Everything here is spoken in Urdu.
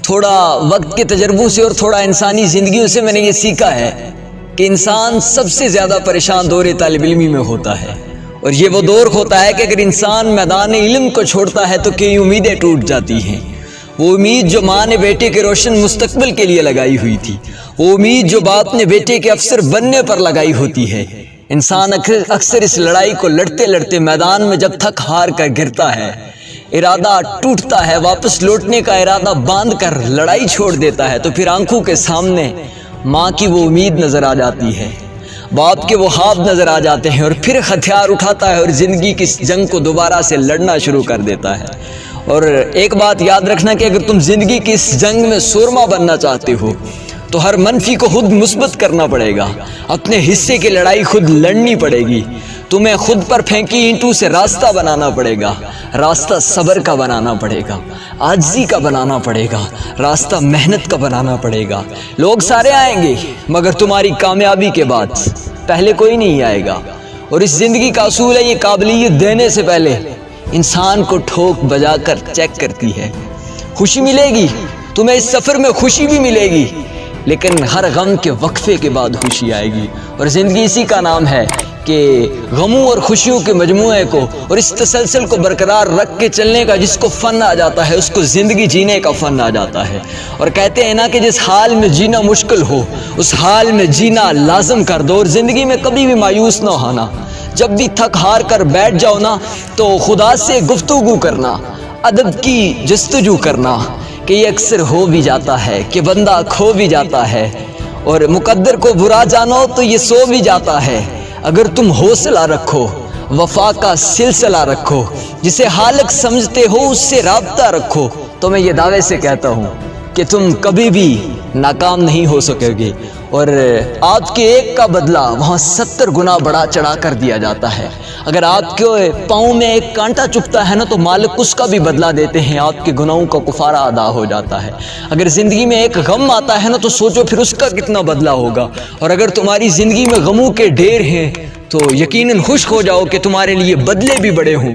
تھوڑا وقت کے تجربوں سے اور تھوڑا انسانی زندگیوں سے میں نے یہ سیکھا ہے کہ انسان سب سے زیادہ پریشان دور طالب علمی میں ہوتا ہے، اور یہ وہ دور ہوتا ہے کہ اگر انسان میدان علم کو چھوڑتا ہے تو کئی امیدیں ٹوٹ جاتی ہیں۔ وہ امید جو ماں نے بیٹے کے روشن مستقبل کے لیے لگائی ہوئی تھی، وہ امید جو باپ نے بیٹے کے افسر بننے پر لگائی ہوتی ہے، انسان اکثر اس لڑائی کو لڑتے لڑتے میدان میں جب تھک ہار کر گرتا ہے، ارادہ ٹوٹتا ہے، واپس لوٹنے کا ارادہ باندھ کر لڑائی چھوڑ دیتا ہے، تو پھر آنکھوں کے سامنے ماں کی وہ امید نظر آ جاتی ہے، باپ کے وہ خواب نظر آ جاتے ہیں، اور پھر ہتھیار اٹھاتا ہے اور زندگی کی جنگ کو دوبارہ سے لڑنا شروع کر دیتا ہے۔ اور ایک بات یاد رکھنا کہ اگر تم زندگی کی اس جنگ میں سورما بننا چاہتے ہو تو ہر منفی کو خود مثبت کرنا پڑے گا، اپنے حصے کی لڑائی خود لڑنی پڑے گی، تمہیں خود پر پھینکی اینٹوں سے راستہ بنانا پڑے گا، راستہ صبر کا بنانا پڑے گا، عاجزی کا بنانا پڑے گا، راستہ محنت کا بنانا پڑے گا۔ لوگ سارے آئیں گے مگر تمہاری کامیابی کے بعد پہلے کوئی نہیں آئے گا، اور اس زندگی کا اصول ہے یہ قابلیت دینے سے پہلے انسان کو ٹھوک بجا کر چیک کرتی ہے۔ خوشی ملے گی تمہیں، اس سفر میں خوشی بھی ملے گی، لیکن ہر غم کے وقفے کے بعد خوشی آئے گی، اور زندگی اسی کا نام ہے کہ غموں اور خوشیوں کے مجموعے کو اور اس تسلسل کو برقرار رکھ کے چلنے کا جس کو فن آ جاتا ہے اس کو زندگی جینے کا فن آ جاتا ہے۔ اور کہتے ہیں نا کہ جس حال میں جینا مشکل ہو اس حال میں جینا لازم کر دو، اور زندگی میں کبھی بھی مایوس نہ ہونا۔ جب بھی تھک ہار کر بیٹھ جاؤ نا تو خدا سے گفتگو کرنا، ادب کی جستجو کرنا، کہ یہ اکثر ہو بھی جاتا ہے کہ بندہ کھو بھی جاتا ہے، اور مقدر کو برا جانو تو یہ سو بھی جاتا ہے۔ اگر تم حوصلہ رکھو، وفا کا سلسلہ رکھو، جسے حالق سمجھتے ہو اس سے رابطہ رکھو، تو میں یہ دعوے سے کہتا ہوں کہ تم کبھی بھی ناکام نہیں ہو سکو گے، اور آپ کے ایک کا بدلہ وہاں 70 گنا بڑا چڑھا کر دیا جاتا ہے۔ اگر آپ کے پاؤں میں ایک کانٹا چبھتا ہے نا تو مالک اس کا بھی بدلہ دیتے ہیں، آپ کے گناہوں کا کفارہ ادا ہو جاتا ہے۔ اگر زندگی میں ایک غم آتا ہے نا تو سوچو پھر اس کا کتنا بدلہ ہوگا، اور اگر تمہاری زندگی میں غموں کے ڈھیر ہیں تو یقیناً خوش ہو جاؤ کہ تمہارے لیے بدلے بھی بڑے ہوں۔